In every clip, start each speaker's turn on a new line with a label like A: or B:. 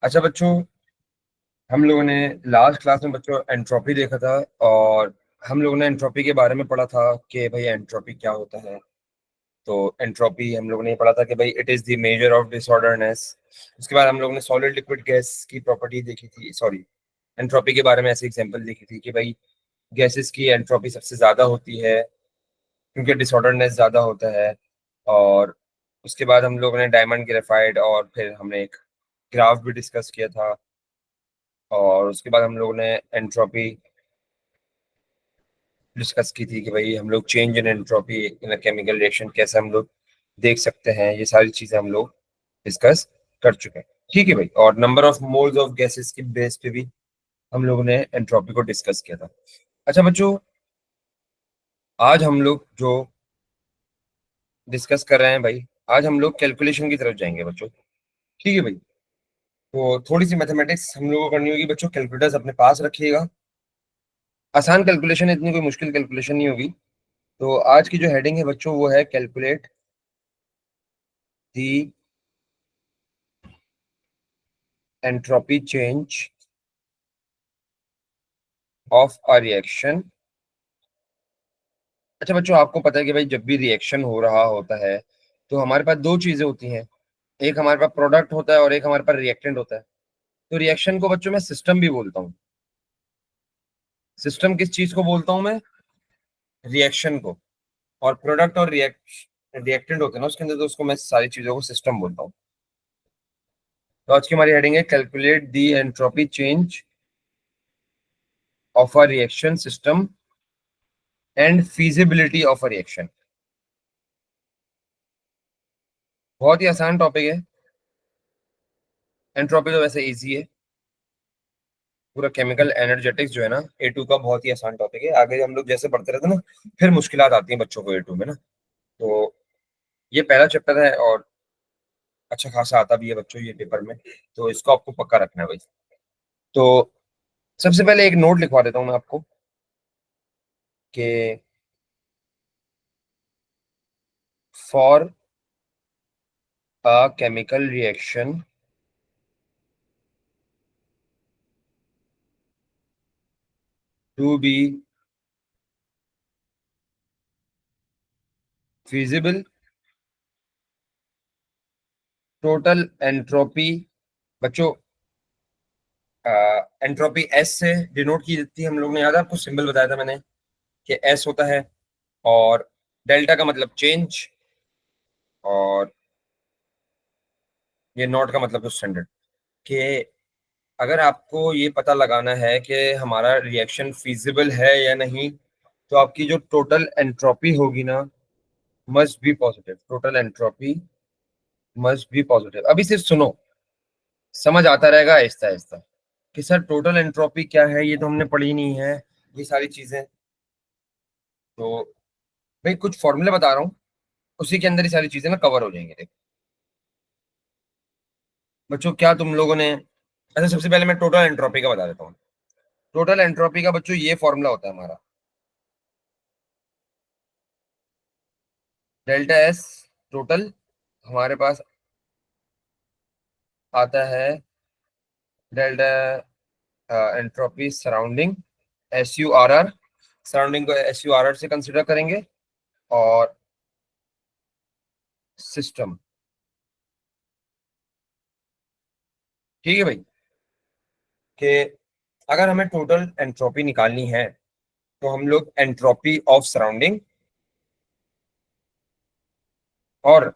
A: अच्छा बच्चों, हम लोगों ने लास्ट क्लास में बच्चों एंट्रोपी देखा था। और हम लोगों ने एंट्रोपी के बारे में पढ़ा था कि भाई एंट्रोपी क्या होता है। तो एंट्रोपी हम लोगों ने ये पढ़ा था कि भाई it is the measure of disorderness. उसके बाद हम लोगों ने सॉलिड लिक्विड गैस की प्रॉपर्टी देखी थी, सॉरी, एंट्रोपी के बारे में ऐसे एग्जांपल देखी थी कि भाई गैसेस की एंट्रोपी सबसे ज़्यादा होती है क्योंकि डिसऑर्डरनेस ज़्यादा होता है। और उसके बाद हम लोगों ने डायमंड, ग्रेफाइट, और फिर हमने एक ग्राफ भी डिस्कस किया था। और उसके बाद हम लोगों ने एंट्रोपी डिस्कस की थी कि भाई हम लोग change in entropy in a chemical reaction कैसे हम लोग देख सकते हैं। ये सारी चीज़ें हम लोग डिस्कस कर चुके हैं। ठीक है भाई। और number of moles of gases की बेस पे भी हम लोगों ने एंट्रोपी को डिस्कस किया था। अच्छा बच्चों, आज हम लोग जो डिस्कस कर रहे हैं भाई, आज हम लोग कैलकुलेशन की तरफ जाएंगे बच्चों। ठीक है भाई। तो थोड़ी सी मैथमेटिक्स हम लोगों को करनी होगी बच्चों। कैलकुलेटर्स अपने पास रखिएगा। आसान कैलकुलेशन है, इतनी कोई मुश्किल कैलकुलेशन नहीं होगी। तो आज की जो हेडिंग है बच्चों वो है calculate the entropy change of a reaction. अच्छा बच्चों, आपको पता है कि भाई जब भी रिएक्शन हो रहा होता है तो हमारे पास दो चीजें होती हैं। एक हमारे पास प्रोडक्ट होता है और एक हमारे पास रिएक्टेंट होता है। तो रिएक्शन को बच्चों मैं सिस्टम भी बोलता हूँ। सिस्टम किस चीज को बोलता हूँ मैं? रिएक्शन को। और प्रोडक्ट और रिएक्टेंट होते हैं ना उसके अंदर, तो उसको मैं सारी चीजों को सिस्टम बोलता हूँ। तो आज की हमारी हेडिंग है calculate the entropy change of a reaction system and feasibility of a reaction. बहुत ही आसान टॉपिक है। एंट्रोपी तो वैसे इजी है। पूरा केमिकल एनर्जेटिक्स जो है ना, A2 का बहुत ही आसान टॉपिक है। आगे हम लोग जैसे पढ़ते रहते हैं ना, फिर मुश्किलात आती हैं बच्चों को A2 में ना। तो ये पहला चैप्टर है और अच्छा खासा आता भी है बच्चों ये पेपर में। तो इसको आपको पक्का रखना है भाई। तो सबसे पहले एक नोट लिखवा देता हूँ मैं आपको कि for a chemical reaction to be feasible, total entropy बच्चों, एंट्रोपी एस से डिनोट की जाती है। हम लोग ने, याद है आपको सिंबल बताया था मैंने कि एस होता है। और डेल्टा का मतलब चेंज, और ये नॉट का मतलब तो स्टैंडर्ड। कि अगर आपको ये पता लगाना है कि हमारा रिएक्शन फीजिबल है या नहीं, तो आपकी जो टोटल एंट्रोपी होगी ना, must be positive. Total entropy must be positive. अभी सिर्फ सुनो, समझ आता रहेगा आहिस्ता आहिस्ता कि सर टोटल एंट्रोपी क्या है, ये तो हमने पढ़ी नहीं है ये सारी चीजें। तो भाई कुछ फॉर्मूले बता रहा हूँ, उसी के अंदर ही सारी चीजें ना कवर हो जाएंगे। देखो बच्चों, क्या तुम लोगों ने, अच्छा सबसे पहले मैं टोटल एंट्रोपी का बता देता हूँ। टोटल एंट्रोपी का बच्चों ये फॉर्मूला होता है हमारा, डेल्टा एस टोटल हमारे पास आता है, delta entropy surrounding, SURR। Surrounding को SURR से कंसिडर करेंगे। और सिस्टम। ठीक है भाई। कि अगर हमें टोटल एंट्रोपी निकालनी है तो हम लोग एंट्रोपी ऑफ सराउंडिंग और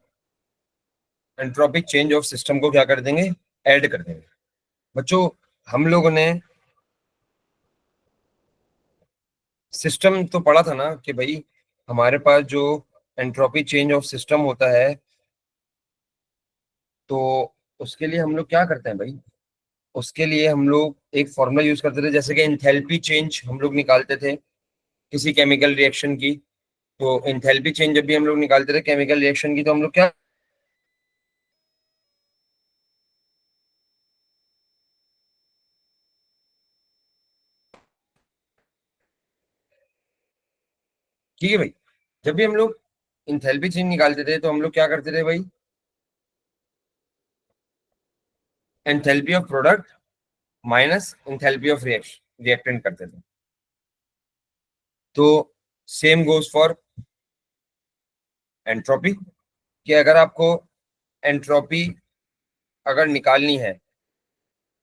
A: एंट्रोपिक चेंज ऑफ सिस्टम को क्या कर देंगे, ऐड कर देंगे। बच्चों, हम लोगों ने सिस्टम तो पढ़ा था ना कि भाई हमारे पास जो एंट्रोपी चेंज ऑफ सिस्टम होता है, तो उसके लिए हम लोग क्या करते हैं भाई, उसके लिए हम लोग एक फॉर्मूला यूज करते थे, जैसे कि इंथैल्पी चेंज हम लोग निकालते थे किसी केमिकल रिएक्शन की। तो इंथैल्पी चेंज जब भी हम लोग निकालते थे केमिकल रिएक्शन की, तो हम लोग क्या, ठीक है भाई, जब भी हम लोग इंथैल्पी चेंज निकालते थे तो हम लोग क्या करते थे भाई, enthalpy of product minus enthalpy of reactant करते थे। तो सेम गोज फॉर एंट्रोपी, कि अगर आपको एंट्रोपी अगर निकालनी है,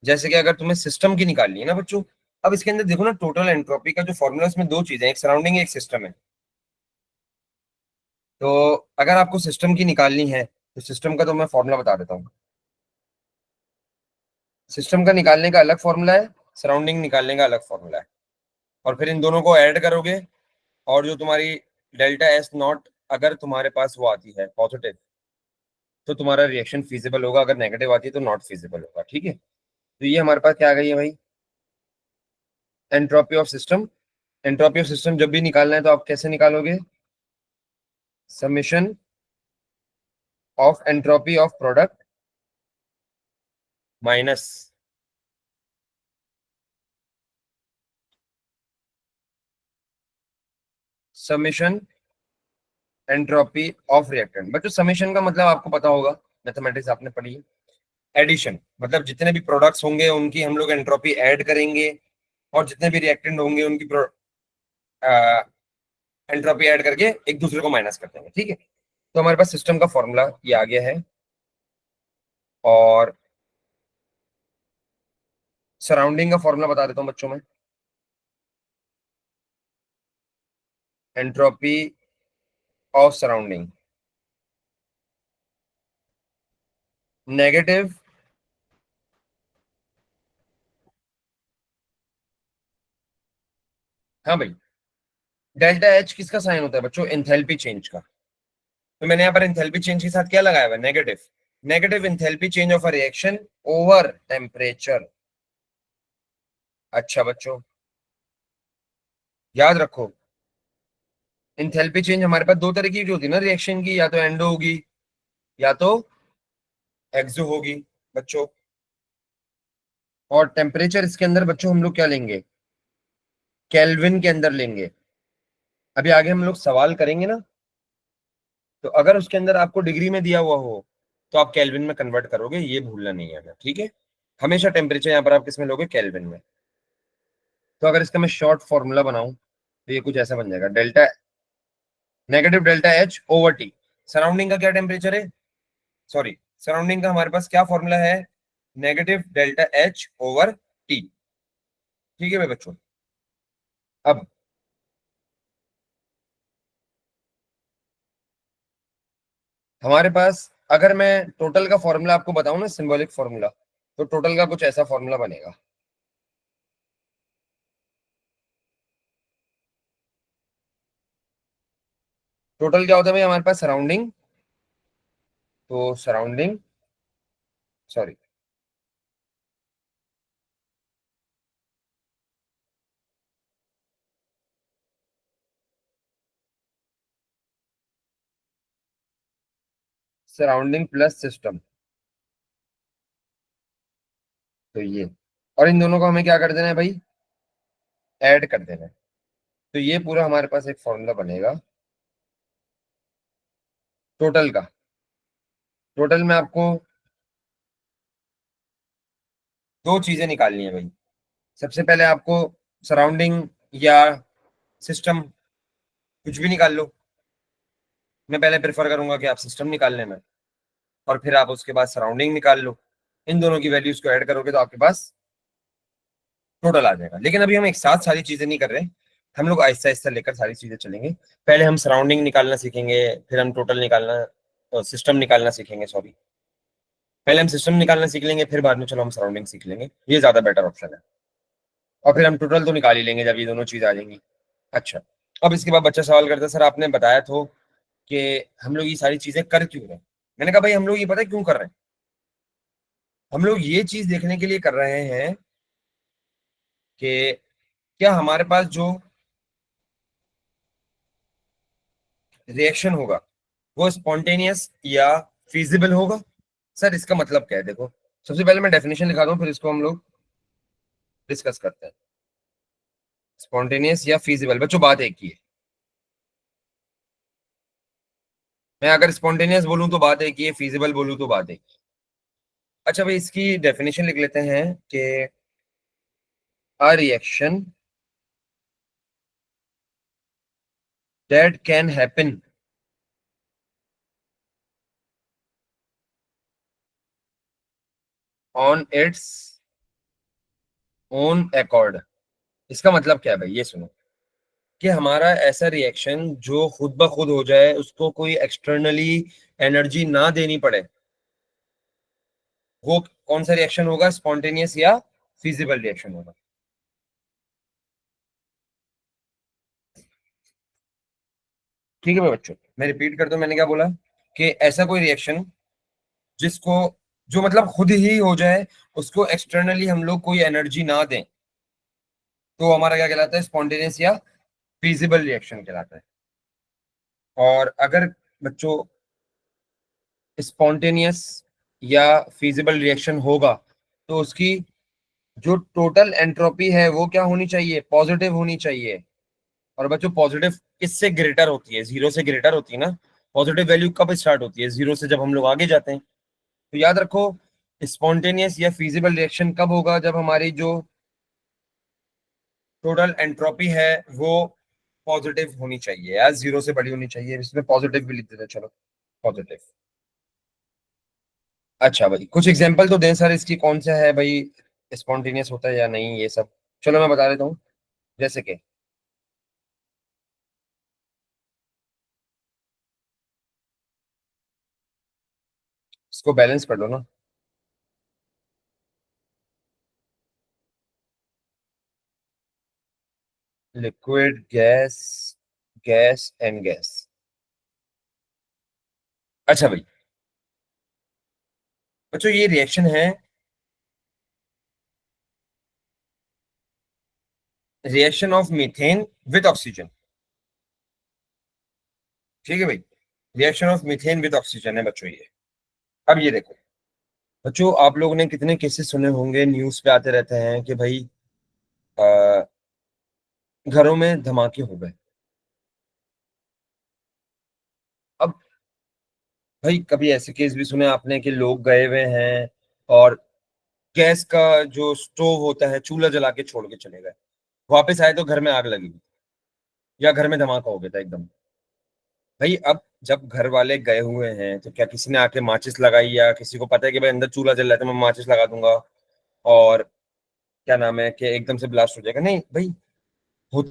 A: जैसे कि अगर तुम्हें सिस्टम की निकालनी है ना बच्चों, अब इसके अंदर देखो ना, टोटल एंट्रोपी का जो फॉर्मूला, इसमें दो चीजें, एक सराउंडिंग है एक सिस्टम है। तो अगर आपको सिस्टम की निकालनी है तो सिस्टम का तो मैं फॉर्मूला बता देता हूँ। सिस्टम का निकालने का अलग फॉर्मूला है, सराउंडिंग निकालने का अलग फॉर्मूला है, और फिर इन दोनों को ऐड करोगे, और जो तुम्हारी डेल्टा एस नॉट अगर तुम्हारे पास वो आती है पॉजिटिव, तो तुम्हारा रिएक्शन फीजिबल होगा, अगर नेगेटिव आती है तो नॉट फीजिबल होगा। ठीक है, तो ये हमारे पास क्या आ गई है भाई, entropy of system. Entropy of system जब भी निकालना है तो आप कैसे निकालोगे, summation of entropy of product minus summation entropy of reactant. बच्चों समेशन का मतलब आपको पता होगा, मैथमेटिक्स आपने पढ़ी है, एडिशन, मतलब जितने भी प्रोडक्ट्स होंगे उनकी हम लोग एंट्रोपी ऐड करेंगे, और जितने भी रिएक्टेंट होंगे उनकी एंट्रोपी ऐड करके एक दूसरे को माइनस कर देंगे। ठीक है, तो हमारे पास सिस्टम का फॉर्मूला ये आ गया है, और सराउंडिंग का फॉर्मूला बता देता हूँ बच्चों में। एंट्रोपी ऑफ सराउंडिंग नेगेटिव हाँ भाई, डेल्टा एच किसका साइन होता है बच्चों, एंथैल्पी चेंज का। तो मैंने यहाँ पर एंथैल्पी चेंज के साथ क्या लगाया हुआ है, negative. Negative enthalpy change of a reaction over temperature. अच्छा बच्चों, याद रखो, एंथैल्पी चेंज हमारे पास दो तरह की होती है ना रिएक्शन की, या तो एंडो होगी या तो एक्सो होगी बच्चों। और टेम्परेचर इसके अंदर बच्चों हम लोग क्या लेंगे, केल्विन के अंदर लेंगे। अभी आगे हम लोग सवाल करेंगे ना, तो अगर उसके अंदर आपको डिग्री में दिया हुआ हो तो आप केल्विन में कन्वर्ट करोगे, ये भूलना नहीं है। ठीक है, हमेशा टेम्परेचर यहाँ पर आप किस में लोगे, केल्विन में। तो अगर इसका मैं शॉर्ट फॉर्मूला बनाऊं तो ये कुछ ऐसा बन जाएगा, delta negative delta H over T. Surrounding का क्या टेम्परेचर है, सॉरी, सराउंडिंग का हमारे पास क्या फॉर्मूला है, negative delta H over T. ठीक है भाई बच्चों, अब हमारे पास अगर मैं टोटल का फॉर्मूला आपको बताऊं ना, सिंबॉलिक फॉर्मूला, तो टोटल का कुछ ऐसा फॉर्मूला बनेगा। टोटल क्या होता है भाई हमारे पास, सराउंडिंग, तो surrounding, sorry, surrounding plus system, तो ये, और इन दोनों को हमें क्या कर देना है भाई, ऐड कर देना है। तो ये पूरा हमारे पास एक फॉर्मूला बनेगा टोटल का। टोटल में आपको दो चीजें निकालनी है भाई। सबसे पहले आपको सराउंडिंग या सिस्टम, कुछ भी निकाल लो। मैं पहले प्रेफर करूंगा कि आप सिस्टम निकाल लेना, और फिर आप उसके बाद सराउंडिंग निकाल लो। इन दोनों की वैल्यूज को ऐड करोगे तो आपके पास टोटल आ जाएगा। लेकिन अभी हम एक साथ सारी चीजें नहीं कर रहे, हम लोग आहिस्ता आहिस्ता लेकर सारी चीजें चलेंगे। पहले हम सराउंडिंग निकालना सीखेंगे, फिर हम टोटल निकालना, सिस्टम निकालना सीखेंगे, सॉरी, पहले हम सिस्टम निकालना सीख लेंगे, फिर बाद में चलो हम सराउंडिंग सीख लेंगे, ये ज्यादा बेटर ऑप्शन है। और फिर हम टोटल तो निकाल ही लेंगे जब ये दोनों चीज आ जाएंगी। अच्छा, अब इसके बाद बच्चा सवाल करता है, सर आपने बताया तो कि हम लोग ये सारी चीजें कर क्यों रहे हैं। मैंने कहा भाई हम लोग ये पता है क्यों कर रहे हैं, हम लोग ये चीज देखने के लिए कर रहे हैं कि क्या हमारे पास जो रिएक्शन होगा वो स्पॉन्टेनियस या फीजिबल होगा। सर इसका मतलब क्या है, देखो, सबसे पहले मैं डेफिनेशन लिखा दूं, फिर इसको हम लोग डिस्कस करते हैं। स्पॉन्टेनियस या फीजिबल, बच्चों बात एक ही है। मैं अगर स्पॉन्टेनियस बोलूं तो बात एक ही है, फीजिबल बोलूं तो बात एक ही है। अच्छा भाई, इसकी डेफिनेशन लिख लेते हैं कि a reaction that can happen on its own accord. इसका मतलब क्या है भाई, ये सुनो कि हमारा ऐसा रिएक्शन जो खुद ब खुद हो जाए, उसको कोई एक्सटर्नली एनर्जी ना देनी पड़े, वो कौन सा रिएक्शन होगा? स्पॉन्टेनियस या फिजिबल रिएक्शन होगा। ठीक है भाई बच्चों, मैं रिपीट करता हूं, मैंने क्या बोला कि ऐसा कोई रिएक्शन जिसको, जो मतलब खुद ही हो जाए, उसको एक्सटर्नली हम लोग कोई एनर्जी ना दें, तो हमारा क्या कहलाता है? स्पॉन्टेनियस या फिजिबल रिएक्शन कहलाता है। और अगर बच्चों स्पॉन्टेनियस या फिजिबल रिएक्शन होगा, तो उसकी जो टोटल एंट्रोपी है वो क्या होनी चाहिए? पॉजिटिव होनी चाहिए। और बच्चों पॉजिटिव किससे ग्रेटर होती है? जीरो से ग्रेटर होती है ना। पॉजिटिव वैल्यू कब स्टार्ट होती है? जीरो से, जब हम लोग आगे जाते हैं। तो याद रखो, स्पॉन्टेनियस या फिजिबल रिएक्शन कब होगा? जब हमारी जो टोटल एंट्रोपी है वो पॉजिटिव होनी चाहिए, या जीरो से बड़ी होनी चाहिए। इसमें पॉजिटिव भी लिख देते हैं, चलो पॉजिटिव। अच्छा भाई, कुछ एग्जांपल तो दें सर इसकी, कौन सा है भाई स्पॉन्टेनियस होता है या नहीं, ये सब। चलो मैं बता देता हूँ। जैसे कि इसको बैलेंस कर लो ना। Liquid, gas, gas and gas. अच्छा भाई बच्चों, ये रिएक्शन है, reaction of methane with oxygen. ठीक है भाई, reaction of methane with oxygen है बच्चों ये। अब ये देखो बच्चों, आप लोगों ने कितने केसेस सुने होंगे, न्यूज पे आते रहते हैं कि भाई अ, घरों में धमाके हो गए। अब भाई कभी ऐसे केस भी सुने आपने कि लोग गए हुए हैं और गैस का जो स्टोव होता है, चूल्हा जला के छोड़ के चले गए, वापस आए तो घर में आग लगी, या घर में धमाका हो गया था एकदम। भाई अब जब घर वाले गए हुए हैं, तो क्या किसी ने आके माचिस लगाई? या किसी को पता है कि भाई अंदर चूल्हा जल रहा है तो मैं माचिस लगा दूंगा और क्या नाम है कि एकदम से ब्लास्ट हो जाएगा? नहीं भाई, हो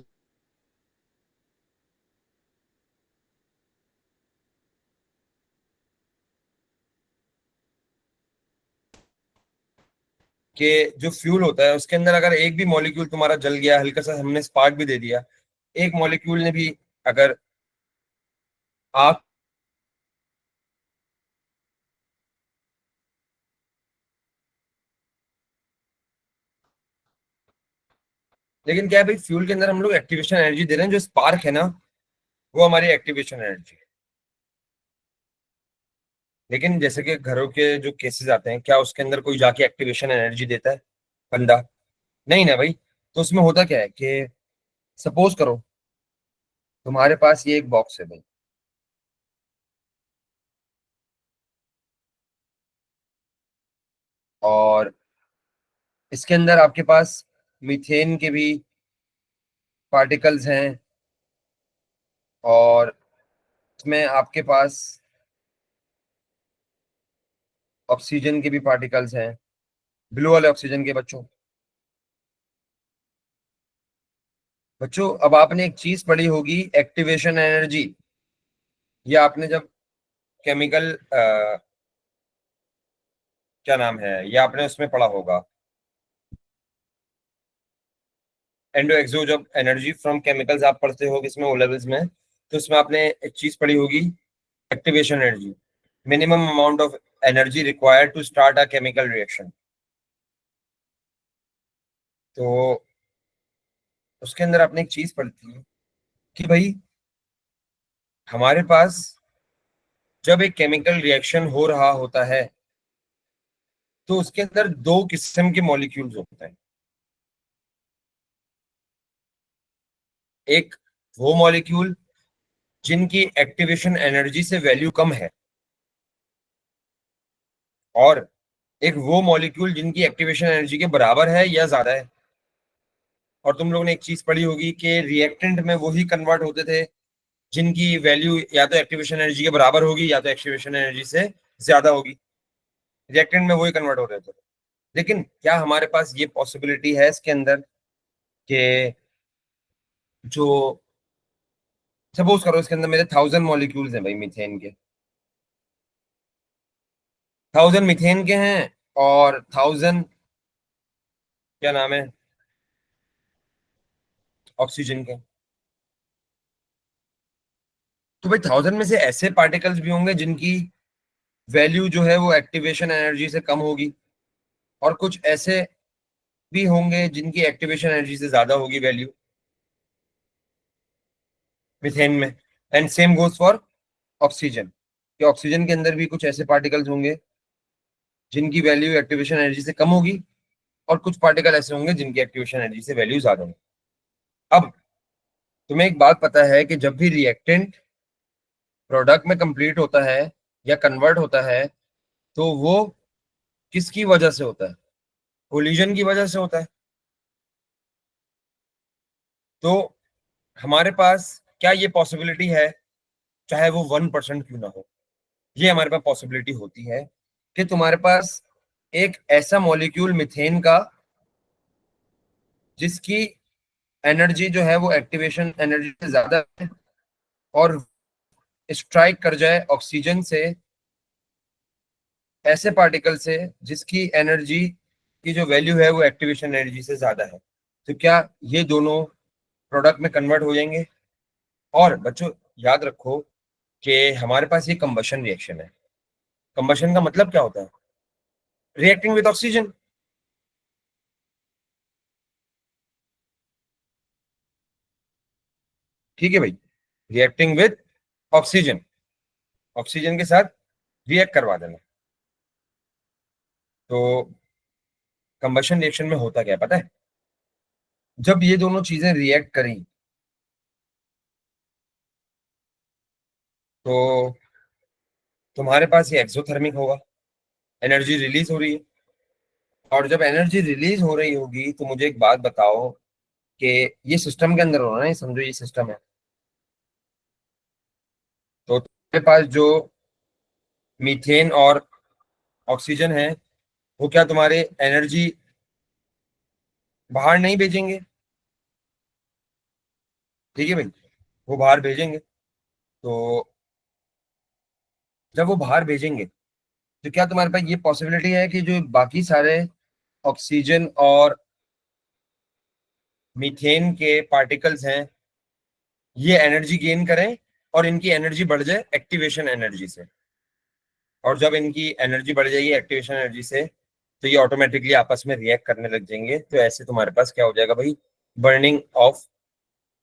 A: कि जो फ्यूल होता है उसके अंदर अगर एक भी मॉलिक्यूल तुम्हारा जल गया, हल्का सा हमने स्पार्क भी दे दिया, एक मॉलिक्यूल ने भी अगर आग, लेकिन क्या है भाई, फ्यूल के अंदर हम लोग एक्टिवेशन एनर्जी दे रहे हैं, जो स्पार्क है ना, वो हमारी एक्टिवेशन एनर्जी है। लेकिन जैसे कि घरों के जो केसेस आते हैं, क्या उसके अंदर कोई जाके एक्टिवेशन एनर्जी देता है बंदा? नहीं ना भाई। तो उसमें होता क्या है कि सपोज करो तुम्हारे पास ये एक बॉक्स है भाई, और इसके अंदर आपके पास मीथेन के भी पार्टिकल्स हैं, और इसमें आपके पास ऑक्सीजन के भी पार्टिकल्स हैं, ब्लू वाले ऑक्सीजन के। बच्चों बच्चों अब आपने एक चीज पढ़ी होगी, एक्टिवेशन एनर्जी। ये आपने जब केमिकल क्या नाम है, ये आपने उसमें पढ़ा होगा, एंडो एक्सो, जब एनर्जी फ्रॉम केमिकल्स आप पढ़ते हो इसमें ओ लेवल्स में, तो उसमें आपने एक चीज पढ़ी होगी, activation energy, minimum amount of energy required to start a chemical reaction. तो उसके अंदर आपने एक चीज पढ़ी थी कि भाई हमारे पास जब एक केमिकल रिएक्शन हो रहा होता है, तो उसके अंदर दो किस्म के मॉलिक्यूल्स होते हैं। एक वो मॉलिक्यूल जिनकी एक्टिवेशन एनर्जी से वैल्यू कम है, और एक वो मॉलिक्यूल जिनकी एक्टिवेशन एनर्जी के बराबर है या ज्यादा है। और तुम लोगों ने एक चीज पढ़ी होगी कि रिएक्टेंट में वही कन्वर्ट होते थे जिनकी वैल्यू या तो एक्टिवेशन एनर्जी के बराबर होगी या तो एक्टिवेशन एनर्जी से ज्यादा होगी। रिएक्टेंट में वही कन्वर्ट हो रहे थे। लेकिन क्या हमारे पास ये पॉसिबिलिटी है इसके अंदर कि जो, सपोज करो इसके अंदर मेरे 1000 मॉलिक्यूल्स हैं भाई मीथेन के, 1000 मीथेन के हैं और 1000 क्या नाम है ऑक्सीजन के। तो भाई 1000 में से ऐसे पार्टिकल्स भी होंगे जिनकी वैल्यू जो है वो एक्टिवेशन एनर्जी से कम होगी, और कुछ ऐसे भी होंगे जिनकी एक्टिवेशन एनर्जी से ज्यादा होगी वैल्यू मीथेन में। And same goes for oxygen, कि ऑक्सीजन के अंदर भी कुछ ऐसे पार्टिकल्स होंगे जिनकी वैल्यू एक्टिवेशन एनर्जी से कम होगी, और कुछ पार्टिकल ऐसे होंगे जिनकी एक्टिवेशन एनर्जी से वैल्यू ज्यादा होगी। अब तुम्हें एक बात पता है कि जब भी रिएक्टेंट प्रोडक्ट में कंप्लीट होता है या कन्वर्ट होता है, तो वो किसकी वजह से होता है? कोलिजन की वजह से होता है। तो हमारे पास क्या ये पॉसिबिलिटी है, चाहे वो 1% क्यों ना हो, ये हमारे पास पॉसिबिलिटी होती है कि तुम्हारे पास एक ऐसा मॉलिक्यूल मिथेन का जिसकी एनर्जी जो है वो एक्टिवेशन एनर्जी से ज्यादा है, और स्ट्राइक कर जाए ऑक्सीजन से, ऐसे पार्टिकल से जिसकी एनर्जी की जो वैल्यू है वो एक्टिवेशन एनर्जी से ज्यादा है। तो क्या ये दोनों प्रोडक्ट में कन्वर्ट हो जाएंगे? और बच्चों याद रखो कि हमारे पास ये कंबशन रिएक्शन है। कंबशन का मतलब क्या होता है? Reacting with oxygen. ठीक है भाई, रिएक्टिंग विद ऑक्सीजन, ऑक्सीजन के साथ रिएक्ट करवा देना। तो कंबशन रिएक्शन में होता क्या है पता है? जब ये दोनों चीजें रिएक्ट करें तो तुम्हारे पास ये एक्सोथर्मिक होगा, एनर्जी रिलीज हो रही है। और जब एनर्जी रिलीज हो रही होगी तो मुझे एक बात बताओ कि ये सिस्टम के अंदर होना है, समझो ये सिस्टम है। तो तुम्हारे पास जो मीथेन और ऑक्सीजन है, वो क्या तुम्हारे एनर्जी बाहर नहीं भेजेंगे? ठीक है भाई, वो बाहर भेजेंगे। तो जब वो बाहर भेजेंगे तो क्या तुम्हारे पास ये पॉसिबिलिटी है कि जो बाकी सारे ऑक्सीजन और मीथेन के पार्टिकल्स हैं ये एनर्जी गेन करें और इनकी एनर्जी बढ़ जाए एक्टिवेशन एनर्जी से? और जब इनकी एनर्जी बढ़ जाएगी एक्टिवेशन एनर्जी से, तो ये ऑटोमेटिकली आपस में रिएक्ट करने लग जाएंगे। तो ऐसे तुम्हारे पास क्या हो जाएगा भाई? बर्निंग ऑफ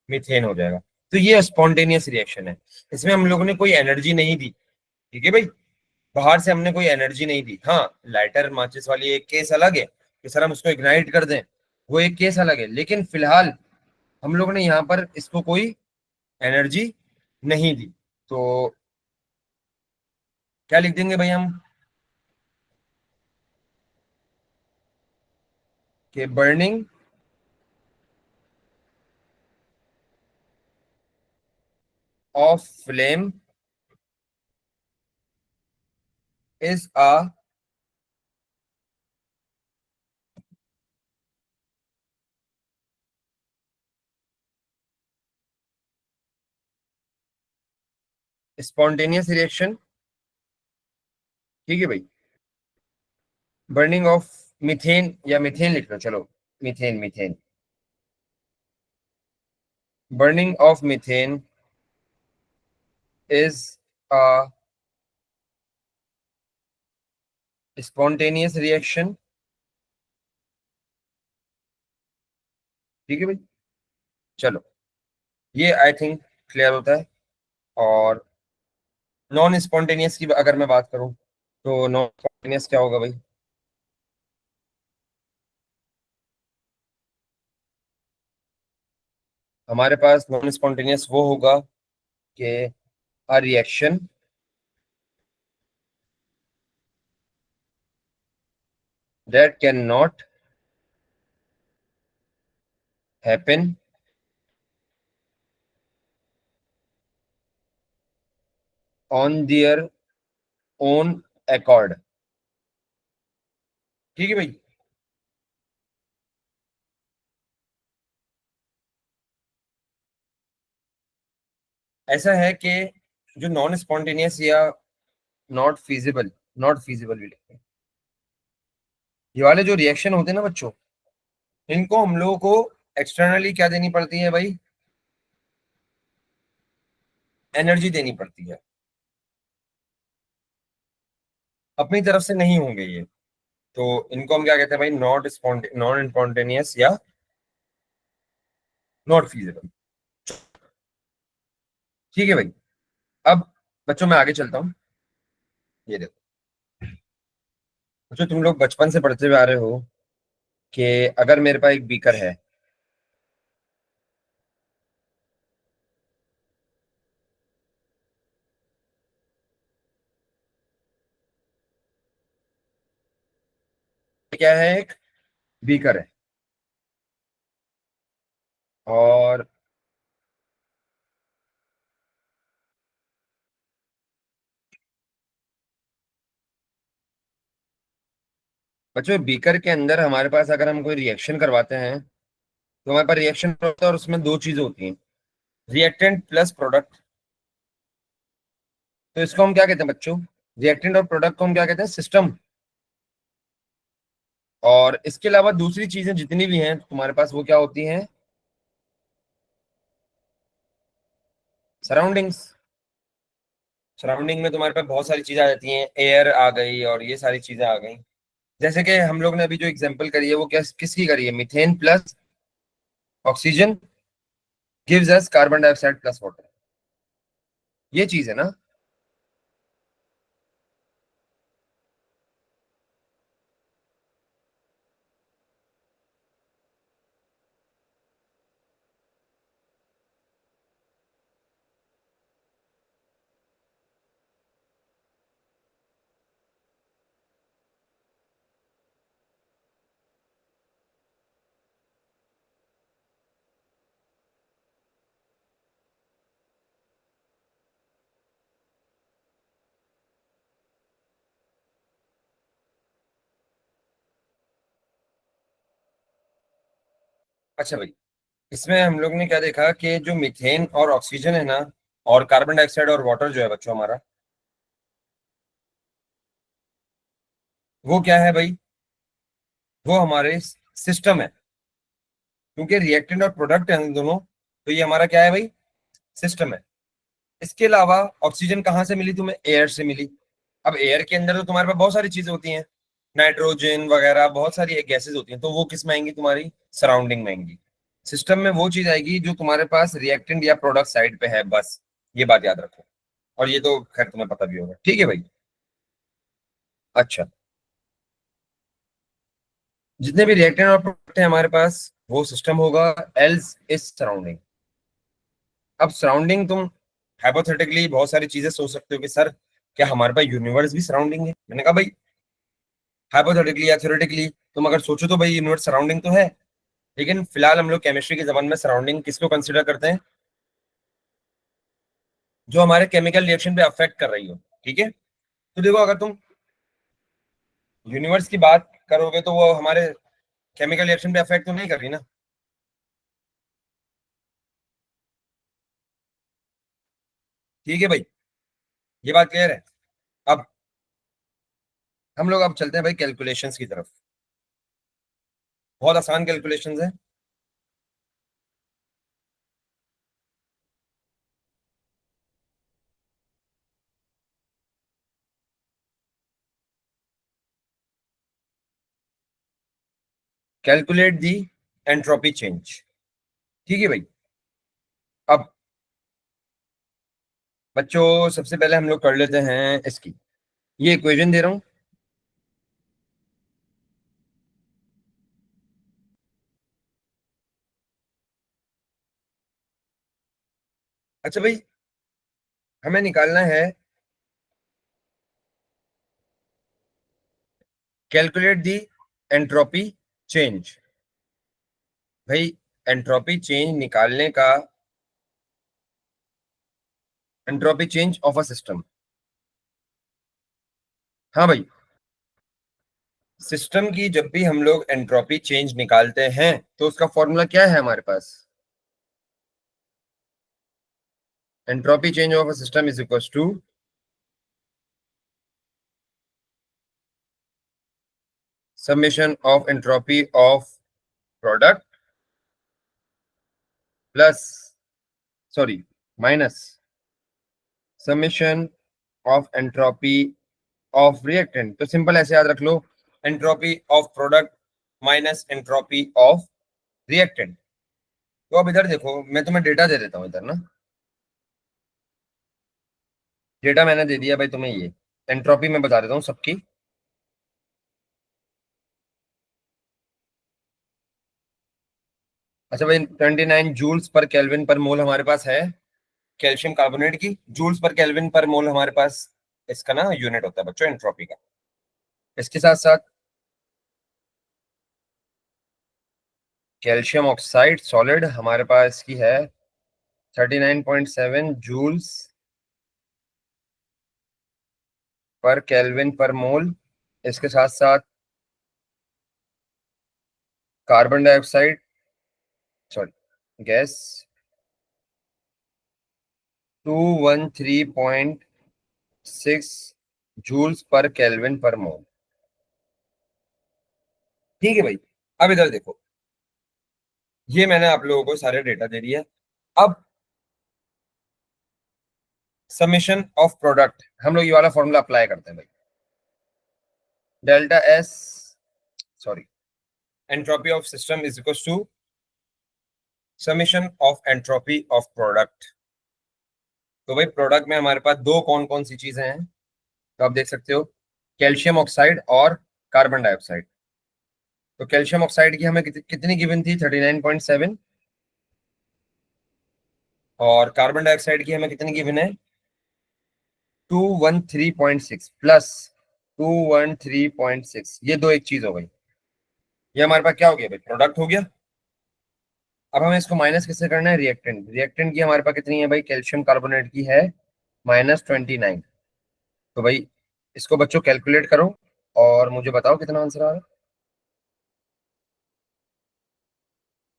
A: मीथेन हो जाएगा। तो ये स्पॉन्टेनियस रिएक्शन है, इसमें हम लोगों ने कोई एनर्जी नहीं दी। ठीक है भाई, बाहर से हमने कोई एनर्जी नहीं दी। हाँ, लाइटर माचिस वाली एक केस अलग है कि सर हम उसको इग्नाइट कर दें, वो एक केस अलग है। लेकिन फिलहाल हम लोगों ने यहाँ पर इसको कोई एनर्जी नहीं दी। तो क्या लिख देंगे भाई हम कि burning of flame is a spontaneous reaction. ठीक है भाई, बर्निंग ऑफ मीथेन, या मीथेन लिख लो चलो, methane methane, burning of methane is a spontaneous reaction. ठीक है भाई, चलो ये आई थिंक क्लियर होता है। और नॉन स्पॉन्टेनियस की अगर मैं बात करूं, तो नॉन स्पॉन्टेनियस क्या होगा भाई? हमारे पास नॉन स्पॉन्टेनियस वो होगा कि a reaction that cannot happen on their own accord। ठीक है भाई। ऐसा है कि जो नॉन स्पॉन्टेनियस या नॉट फीजिबल, नॉट फीजिबल भी लिखते हैं, ये वाले जो रिएक्शन होते हैं ना बच्चों, इनको हम लोगों को एक्सटर्नली क्या देनी पड़ती है भाई? एनर्जी देनी पड़ती है। अपनी तरफ से नहीं होंगे ये। तो इनको हम क्या कहते हैं भाई? नॉन स्पॉन्टेनियस या नॉट फीजिबल। ठीक है भाई। अब बच्चों मैं आगे चलता हूँ। ये देखो बच्चों, तुम लोग बचपन से पढ़ते हुए आ रहे हो कि अगर मेरे पास एक बीकर है, क्या है? एक बीकर है। और बच्चों बीकर के अंदर हमारे पास अगर हम कोई रिएक्शन करवाते हैं तो हमारे पास रिएक्शन होता है और उसमें दो चीजें होती हैं, रिएक्टेंट प्लस प्रोडक्ट। तो इसको हम क्या कहते हैं बच्चों? रिएक्टेंट और प्रोडक्ट को हम क्या कहते हैं? सिस्टम। और इसके अलावा दूसरी चीजें जितनी भी हैं तुम्हारे पास, वो क्या होती हैं? सराउंडिंग्स। सराउंडिंग में तुम्हारे पास बहुत सारी चीजें आ जाती हैं, एयर आ गई और ये सारी चीजें आ गई। जैसे कि हम लोग ने अभी जो एग्जांपल करी है वो क्या किसकी करी है? Methane plus oxygen gives us carbon dioxide plus water. ये चीज है ना। अच्छा भाई, इसमें हम लोग ने क्या देखा कि जो मीथेन और ऑक्सीजन है ना, और कार्बन डाइऑक्साइड और वाटर जो है बच्चों हमारा, वो क्या है भाई? वो हमारे सिस्टम है। क्योंकि रिएक्टेंट और प्रोडक्ट है इन दोनों, तो ये हमारा क्या है भाई? सिस्टम है। इसके अलावा ऑक्सीजन कहाँ से मिली तुम्हें? एयर से मिली। अब एयर के अंदर तो तुम्हारे पास बहुत सारी चीजें होती हैं, नाइट्रोजन वगैरह बहुत सारी गैसेज होती हैं, तो वो किस में आएंगी? तुम्हारी सराउंडिंग में आएंगी। सिस्टम में वो चीज आएगी जो तुम्हारे पास रिएक्टेंट या प्रोडक्ट साइड पे है, बस। ये बात याद रखो। और ये तो खैर तुम्हें पता भी होगा। ठीक है भाई। अच्छा, जितने भी रिएक्टेंट और प्रोडक्ट है हमारे पास, वो सिस्टम होगा। Else is surrounding. अब सराउंडिंग तुम हाइपोथेटिकली बहुत सारी चीजें सोच सकते हो कि सर क्या हमारे पास यूनिवर्स भी सराउंडिंग है? मैंने कहा भाई, हाइपोथेटिकली या थ्योरेटिकली तुम अगर सोचो तो भाई यूनिवर्स सराउंडिंग तो है। लेकिन फिलहाल हम लोग केमिस्ट्री के जमाने में सराउंडिंग किसको कंसिडर करते हैं? जो हमारे केमिकल रिएक्शन पे अफेक्ट कर रही हो। ठीक है। तो देखो, अगर तुम यूनिवर्स की बात करोगे तो वो हमारे केमिकल रिएक्शन पे अफेक्ट तो नहीं कर रही ना। ठीक है भाई, ये बात क्लियर है। अब हम लोग अब चलते हैं भाई कैलकुलेशंस की तरफ। बहुत आसान कैलकुलेशंस है। Calculate the entropy change. ठीक है भाई। अब बच्चों सबसे पहले हम लोग कर लेते हैं इसकी, ये इक्वेशन दे रहा हूँ। अच्छा भाई, हमें निकालना है कैलकुलेट दी एंट्रोपी चेंज। भाई एंट्रोपी चेंज निकालने का, entropy change of a system. हाँ भाई, सिस्टम की जब भी हम लोग एंट्रोपी चेंज निकालते हैं तो उसका फॉर्मूला क्या है हमारे पास? Entropy change of a system is equal to summation of entropy of product plus, sorry, minus summation of entropy of reactant. तो सिंपल ऐसे याद रख लो, entropy of product minus entropy of reactant. तो अब इधर देखो, मैं तुम्हें डेटा दे देता हूँ इधर ना। डेटा मैंने दे दिया भाई तुम्हें, ये एंट्रोपी मैं बता देता हूँ सबकी। अच्छा भाई, 29 जूल्स पर केल्विन पर मोल हमारे पास है कैल्शियम कार्बोनेट की। जूल्स पर केल्विन पर मोल हमारे पास इसका ना यूनिट होता है बच्चों एंट्रोपी का। इसके साथ साथ कैल्शियम ऑक्साइड सॉलिड हमारे पास की है 39.7 जूल्स पर केल्विन पर मोल। इसके साथ साथ carbon dioxide, sorry, gas 213.6 joules per kelvin per mole. ठीक है भाई, अब इधर देखो, ये मैंने आप लोगों को सारे डेटा दे दिया। अब समेशन ऑफ प्रोडक्ट हम लोग ये वाला फॉर्मूला अप्लाई करते हैं भाई। Delta S, sorry, entropy of system is equal to summation of entropy of product. तो भाई प्रोडक्ट में हमारे पास दो कौन कौन सी चीजें हैं, तो आप देख सकते हो, कैल्शियम ऑक्साइड और कार्बन डाइऑक्साइड। तो कैल्शियम ऑक्साइड की हमें कितनी गिवन थी? 39.7। और कार्बन डाइऑक्साइड की हमें कितनी गिवन है? 213.6 प्लस 213.6, ये दो एक चीज हो गई। ये हमारे पास क्या हो गया भाई? प्रोडक्ट हो गया। अब हमें इसको माइनस किससे करना है? रिएक्टेंट। रिएक्टेंट की हमारे पास कितनी है भाई? कैल्शियम कार्बोनेट की है -29। तो भाई इसको बच्चों कैलकुलेट करो और मुझे बताओ कितना आंसर आ रहा है।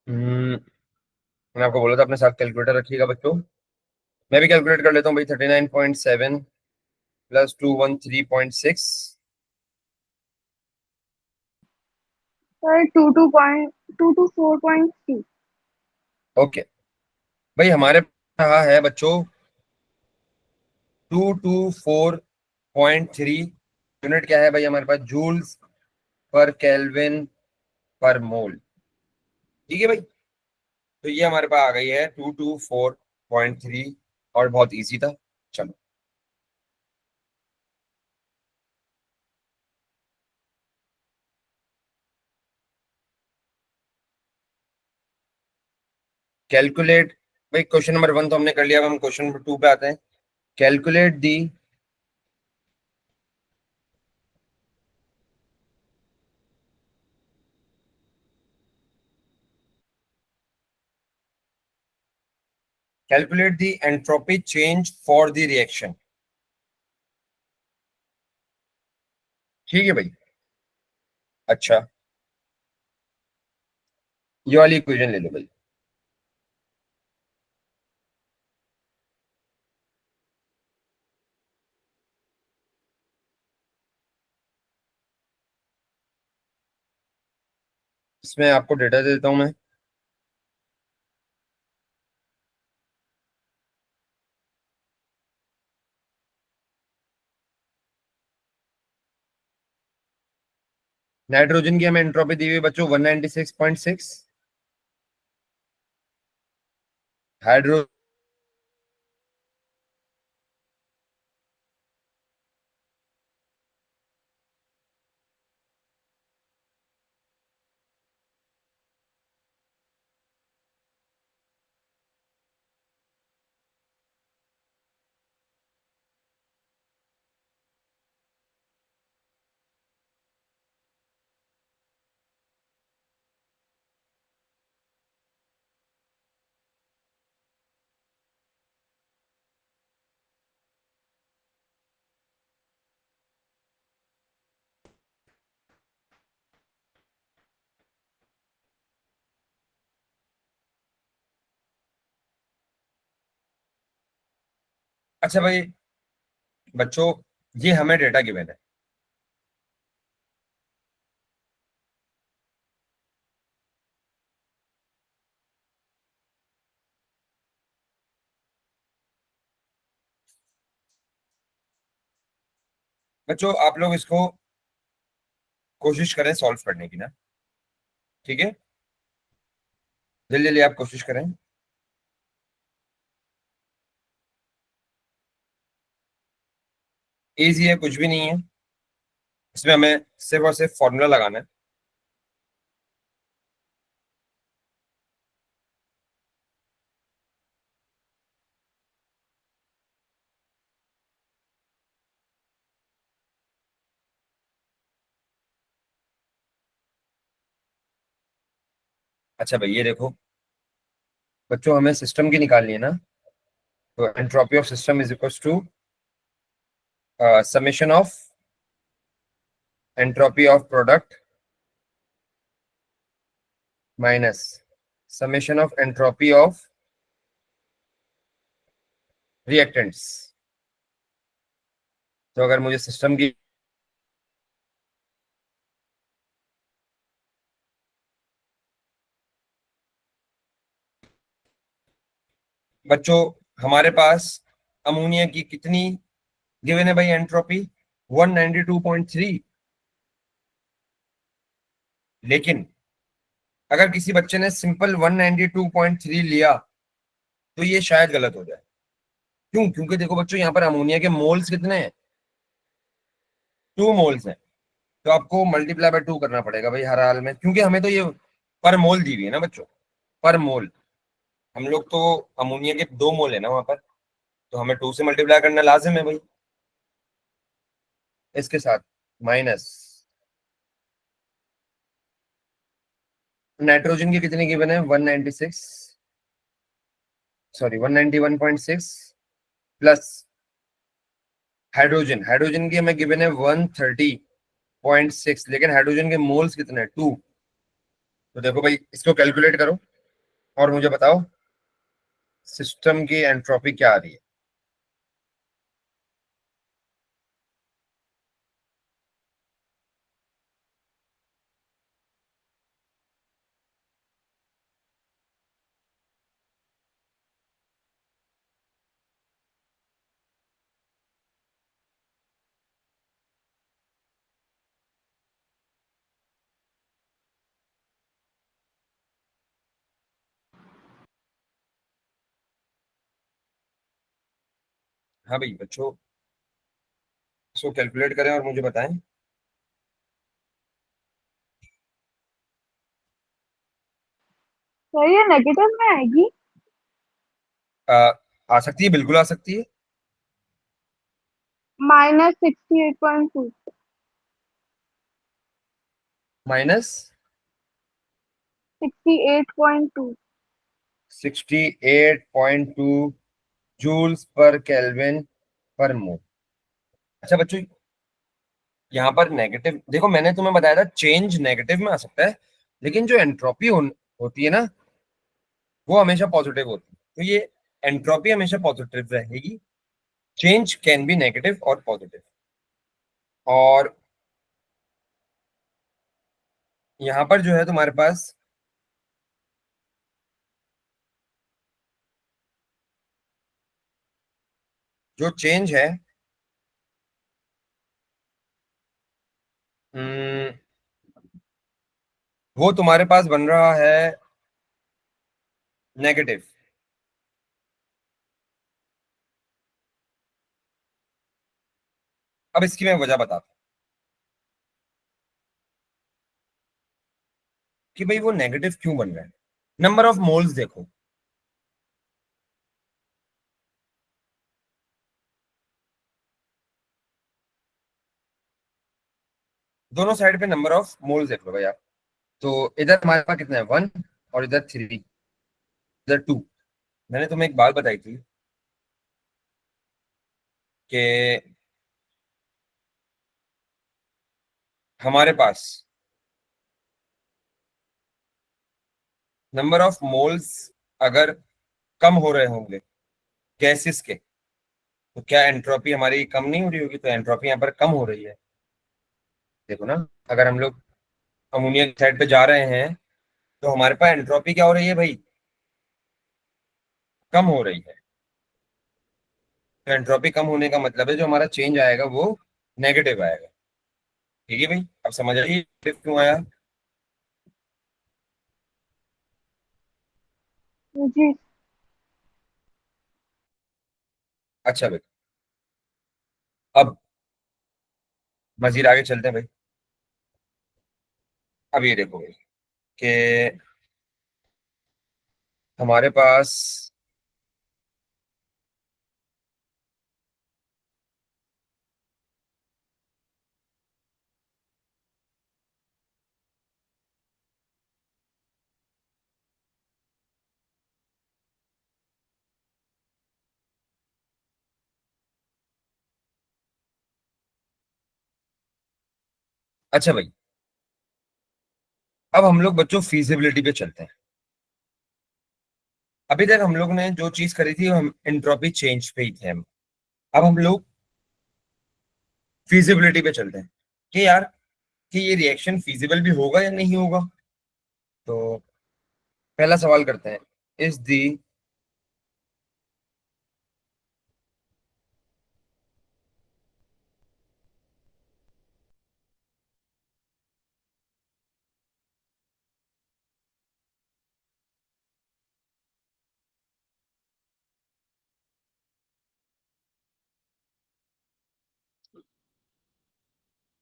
A: मैंने आपको बोला था अपने साथ कैलकुलेटर रखिएगा बच्चों। मैं भी कैलकुलेट कर लेता हूँ भाई। 39.7 प्लस 213.6।
B: Sir 22.2 to 4.3।
A: ओके भाई, हमारे रहा है बच्चों 224.3। यूनिट क्या है भाई हमारे पास? Joules per kelvin per mole. ठीक है भाई, तो ये हमारे पास आ गई है 224.3। और बहुत इजी था। चलो, कैलकुलेट। भाई क्वेश्चन नंबर 1 तो हमने कर लिया, अब हम क्वेश्चन नंबर 2 पे आते हैं। Calculate the calculate the entropy change for the reaction. ठीक है भाई। अच्छा, ये वाली इक्वेशन ले लो भाई। इसमें आपको डेटा दे देता हूं मैं। नाइट्रोजन की हमें एंट्रोपी दी हुई बच्चों 196.6। हाइड्रो अच्छा भाई बच्चों, ये हमें डेटा गिवन है। बच्चों आप लोग इसको कोशिश करें सॉल्व करने की ना। ठीक है, जल्दी जल्दी आप कोशिश करें। इजी है, कुछ भी नहीं है। इसमें हमें सिर्फ और सिर्फ फॉर्मूला लगाना है। अच्छा भाई ये देखो बच्चों, हमें सिस्टम की निकालनी है ना। तो entropy of system is equal to summation of entropy of product minus summation of entropy of reactants. तो अगर मुझे सिस्टम की, बच्चों हमारे पास अमोनिया की कितनी गिवन है भाई एंट्रोपी? 192.3। लेकिन अगर किसी बच्चे ने सिंपल 192.3 लिया तो ये शायद गलत हो जाए। क्यों? क्योंकि देखो बच्चों, यहाँ पर अमोनिया के मोल्स कितने हैं? 2 मोल्स हैं। तो आपको मल्टीप्लाई बाय 2 करना पड़ेगा भाई हर हाल में, क्योंकि हमें तो ये पर मोल दी हुई है ना बच्चों। पर मोल हम लोग तो, अमोनिया के 2 मोल है ना वहां पर, तो हमें 2 से मल्टीप्लाई करना लाजिम है भाई। इसके साथ माइनस नाइट्रोजन की कितनी गिवन है? 196, सॉरी 191.6 प्लस हाइड्रोजन, हाइड्रोजन की हमें गिवन है 130.6, लेकिन हाइड्रोजन के मोल्स कितने हैं? 2। तो देखो भाई इसको कैलकुलेट करो और मुझे बताओ सिस्टम की एंट्रोपी क्या आ रही है। हाँ भाई बच्चों, इसको कैलकुलेट करें और मुझे बताएं।
B: सर ये नेगेटिव में आएगी।
A: आ, आ सकती है, बिल्कुल आ सकती है।
B: -68.2।
A: Minus
B: 68.2।
A: 68.2 joules per kelvin per मोल। अच्छा बच्चों, यहाँ पर नेगेटिव देखो, मैंने तुम्हें बताया था चेंज नेगेटिव में आ सकता है, लेकिन जो एंट्रोपी होती है ना, वो हमेशा पॉजिटिव होती है। तो ये एंट्रोपी हमेशा पॉजिटिव रहेगी। चेंज कैन बी नेगेटिव और पॉजिटिव। और यहाँ पर जो है तुम्हारे पास जो चेंज है, हम्म, वो तुम्हारे पास बन रहा है नेगेटिव। अब इसकी मैं वजह बताता हूँ कि भाई वो नेगेटिव क्यों बन रहा है। नंबर ऑफ मोल्स देखो, दोनों साइड पे नंबर ऑफ मोल्स देख लो भाई आप। तो इधर हमारे पास कितना है? 1, और इधर 3, इधर 2। मैंने तुम्हें एक बात बताई थी कि हमारे पास नंबर ऑफ मोल्स अगर कम हो रहे होंगे गैसेस के, तो क्या एंट्रोपी हमारी कम नहीं हो रही होगी? तो एंट्रोपी यहाँ पर कम हो रही है। देखो ना, अगर हम लोग अमोनिया की साइड पे जा रहे हैं तो हमारे पास एंट्रोपी क्या हो रही है भाई? कम हो रही है। तो एंट्रोपी कम होने का मतलब है जो हमारा चेंज आएगा वो नेगेटिव आएगा। ठीक है भाई, अब समझ आइए नेगेटिव क्यों आया।
B: जी।
A: अच्छा भाई, अब मजीद आगे चलते हैं भाई। अब ये देखो भाई कि हमारे पास, अच्छा भाई, अब हम लोग बच्चों फीजिबिलिटी पे चलते हैं। अभी तक हम लोग ने जो चीज करी थी हम एंट्रोपी चेंज पे ही थे हम। अब हम लोग फीजिबिलिटी पे चलते हैं कि यार, कि ये रिएक्शन फीजिबल भी होगा या नहीं होगा। तो पहला सवाल करते हैं, इज दी,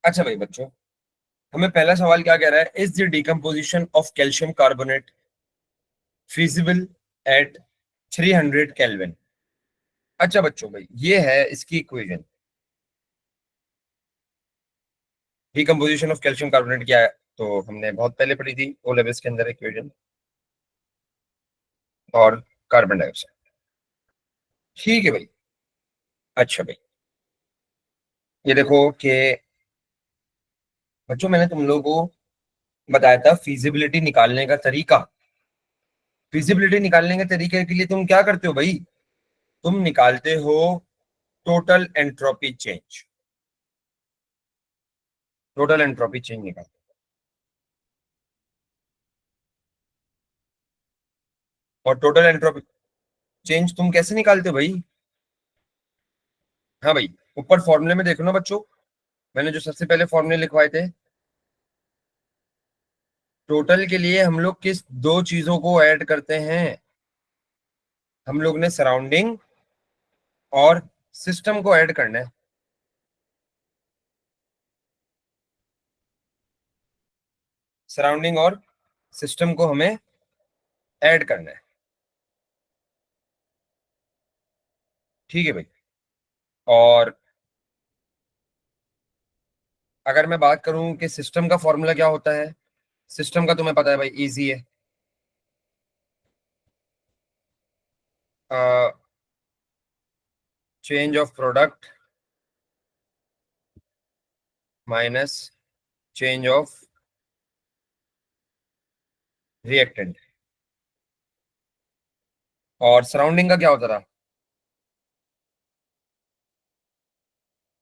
A: अच्छा भाई बच्चों, हमें पहला सवाल क्या कह रहा है, is the decomposition of calcium carbonate feasible at 300 kelvin. अच्छा बच्चों भाई, ये है इसकी equation. Decomposition of calcium carbonate क्या है? तो हमने बहुत पहले पढ़ी थी ओ लेवल्स के अंदर इक्वेशन। और कार्बन डाइऑक्साइड। ठीक है भाई। अच्छा भाई, ये देखो कि बच्चों मैंने तुम लोगों को बताया था फिजिबिलिटी निकालने का तरीका। फिजिबिलिटी निकालने के तरीके के लिए तुम क्या करते हो भाई? तुम निकालते हो total entropy change. Total entropy change निकाल। और टोटल एंट्रोपी चेंज तुम कैसे निकालते हो भाई? हाँ भाई, ऊपर फॉर्मूले में देखो ना बच्चों, मैंने जो सबसे पहले फॉर्मूले लिखवाए थे। टोटल के लिए हम लोग किस दो चीजों को ऐड करते हैं? हम लोग ने सराउंडिंग और सिस्टम को ऐड करना है। सराउंडिंग और सिस्टम को हमें ऐड करना है। ठीक है भाई। और अगर मैं बात करूं कि सिस्टम का फॉर्मूला क्या होता है, सिस्टम का तुम्हें पता है भाई, इजी है। Change of product minus change of reactant. और सराउंडिंग का क्या होता था?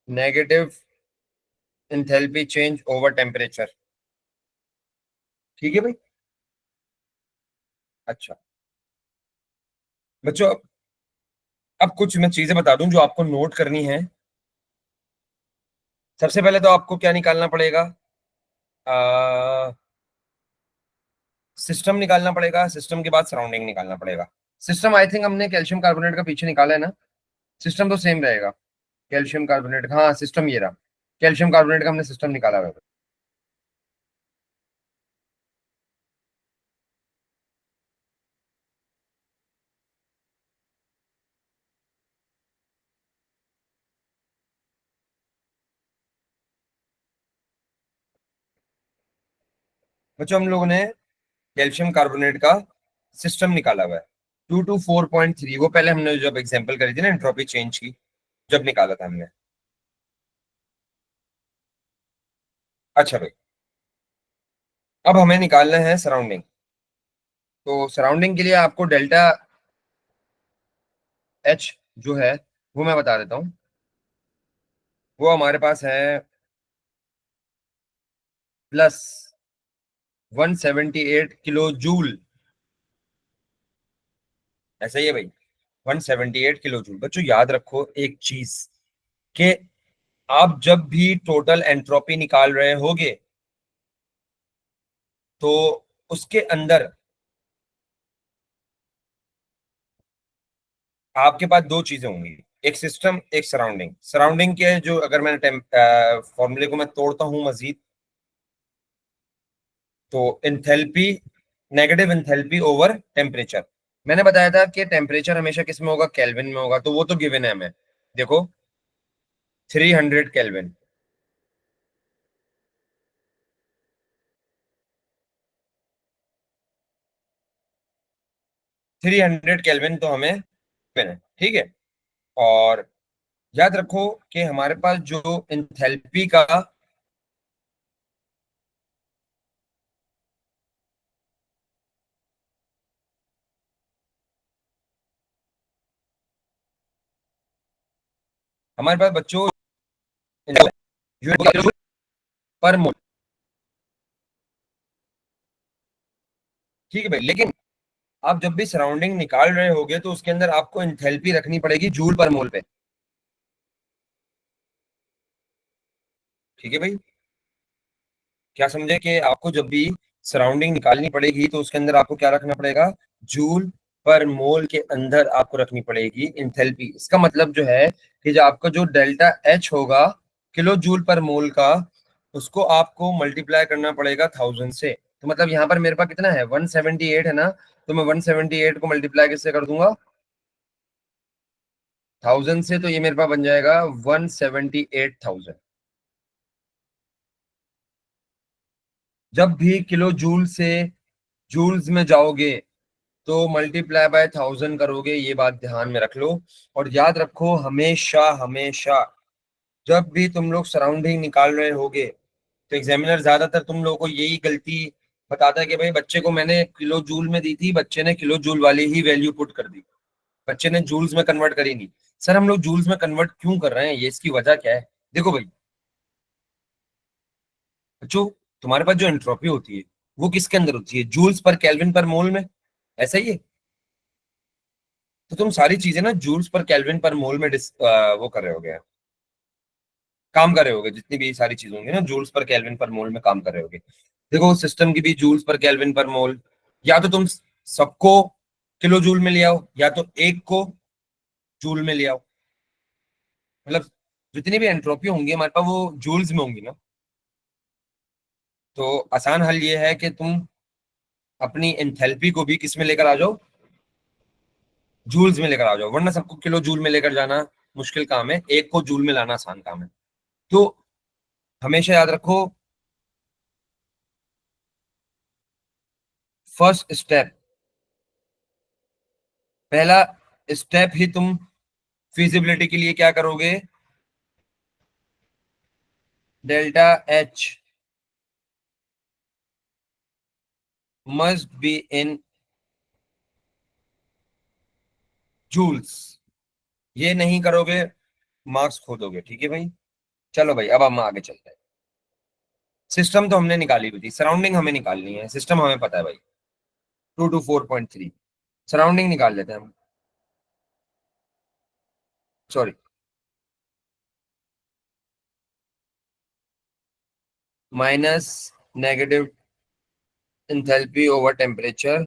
A: Negative enthalpy change over temperature. ठीक है भाई। अच्छा बच्चों, अब कुछ मैं चीजें बता दूं जो आपको नोट करनी है। सबसे पहले तो आपको क्या निकालना पड़ेगा? सिस्टम निकालना पड़ेगा, सिस्टम के बाद सराउंडिंग निकालना पड़ेगा। सिस्टम आई थिंक हमने कैल्शियम कार्बोनेट का पीछे निकाला है ना। सिस्टम तो सेम रहेगा। कैल्शियम कार्बोनेट, हाँ सिस्टम ये रहा। कैल्शियम कार्बोनेट का हमने सिस्टम निकाला हुआ है। बच्चों हम लोगों ने कैल्शियम कार्बोनेट का सिस्टम निकाला हुआ है 2 to 4.3। वो पहले हमने जब एग्जांपल करी थी ना एंट्रोपी चेंज की, जब निकाला था हमने। अच्छा भाई, अब हमें निकालना है सराउंडिंग। तो सराउंडिंग के लिए आपको डेल्टा एच जो है वो मैं बता देता हूँ। वो हमारे पास है प्लस 178 किलो जूल। ऐसा ही है भाई, 178 किलो जूल। बच्चों याद रखो एक चीज, कि आप जब भी टोटल एंट्रोपी निकाल रहे होगे तो उसके अंदर आपके पास दो चीजें होंगी, एक सिस्टम एक सराउंडिंग। सराउंडिंग के जो, अगर मैंने फॉर्मूले को मैं तोड़ता हूं मजीद, तो enthalpy, negative enthalpy over temperature. मैंने बताया था कि टेम्परेचर हमेशा किस में होगा, केल्विन में होगा, तो वो तो गिवन है हमें। देखो 300 केल्विन, 300 केल्विन तो हमें given है, ठीक है। और याद रखो कि हमारे पास जो इंथैल्पी का, हमारे पास बच्चों यूनिट पर मोल, ठीक है भाई। लेकिन आप जब भी सराउंडिंग निकाल रहे होगे तो उसके अंदर आपको इंथैल्पी रखनी पड़ेगी जूल पर मोल पे, ठीक है भाई। क्या समझे कि आपको जब भी सराउंडिंग निकालनी पड़ेगी तो उसके अंदर आपको क्या रखना पड़ेगा, जूल पर मोल के अंदर आपको रखनी पड़ेगी इंथैल्पी। इसका मतलब जो है कि जो आपका जो डेल्टा एच होगा किलो जूल पर मोल का, उसको आपको मल्टीप्लाई करना पड़ेगा 1000 से। तो मतलब यहाँ पर मेरे पास कितना है, 178 है ना, तो मैं 178 को मल्टीप्लाई किससे कर दूंगा, 1000 से, तो ये मेरे पास बन जाएगा 178,000। जब भी किलो जूल से जूल्स में जाओगे तो मल्टीप्लाई बाय 1000 करोगे, ये बात ध्यान में रख लो। और याद रखो हमेशा हमेशा, जब भी तुम लोग सराउंडिंग निकाल रहे होगे तो एग्जामिनर ज्यादातर तुम लोगों को यही गलती बताता है कि भाई बच्चे को मैंने किलो जूल में दी थी, बच्चे ने किलो जूल वाली ही वैल्यू पुट कर दी, बच्चे ने जूल्स में कन्वर्ट करी नहीं। सर हम लोग जूल्स में कन्वर्ट क्यों कर रहे हैं, ये इसकी वजह क्या है? देखो भाई बच्चों, तुम्हारे पास जो एंट्रोपी होती है वो किसके अंदर होती है, जूल्स पर केल्विन पर मोल में, ऐसा ही है। तो तुम सारी चीजें ना जूल्स पर केल्विन पर मोल में वो कर रहे होगे, काम कर रहे होगे, जितनी भी सारी चीजें होंगी ना जूल्स पर केल्विन पर मोल में काम कर रहे होगे। देखो सिस्टम की भी जूल्स पर केल्विन पर मोल, या तो तुम सबको किलो जूल में ले आओ या तो एक को जूल में ले आओ। मतलब जितनी भी एंट्रोपी होंगी हमारे पास वो जूल्स में होंगी ना। तो आसान हल ये है कि तुम अपनी एंथैल्पी को भी किस में लेकर आ जाओ, जूल्स में लेकर आ जाओ, वरना सबको किलो जूल में लेकर जाना मुश्किल काम है, एक को जूल में लाना आसान काम है। तो हमेशा याद रखो, फर्स्ट स्टेप, पहला स्टेप ही तुम फिजिबिलिटी के लिए क्या करोगे, delta H must be in joules. ये नहीं करोगे मार्क्स खो दोगे, ठीक है भाई। चलो भाई अब हम आगे चलते हैं। सिस्टम तो हमने निकाली हुई थी, सराउंडिंग हमें निकालनी है, सिस्टम हमें पता है भाई, 2 to 4.3। सराउंडिंग निकाल लेते हैं हम, sorry, minus negative enthalpy over temperature,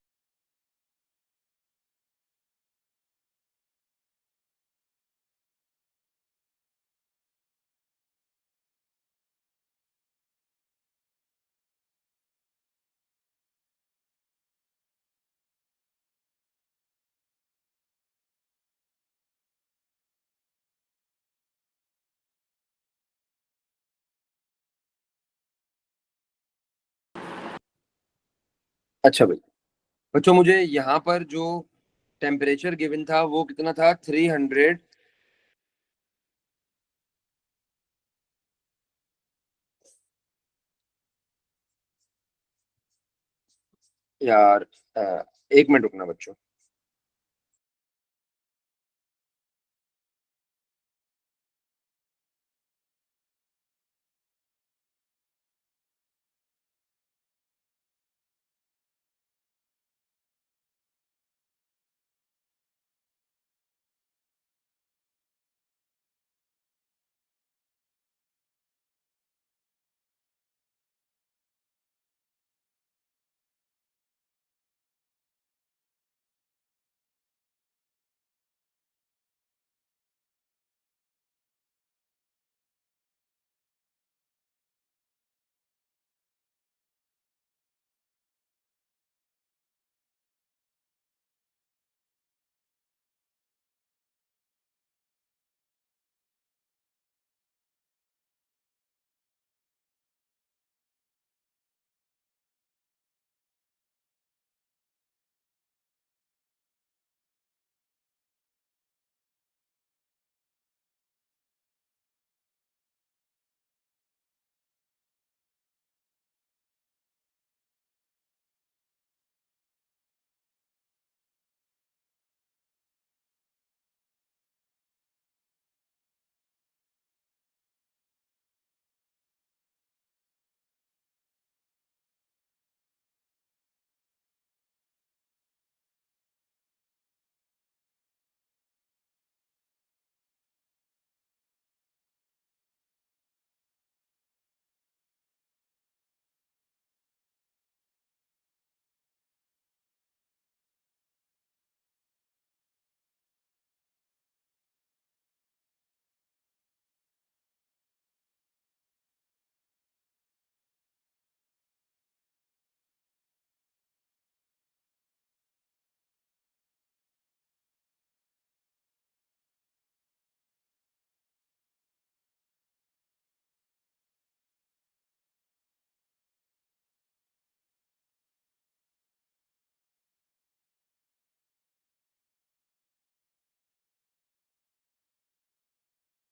A: अच्छा भाई। बच्चों मुझे यहाँ पर जो टेम्परेचर गिवन था वो कितना था, 300, यार एक मिनट रुकना बच्चों।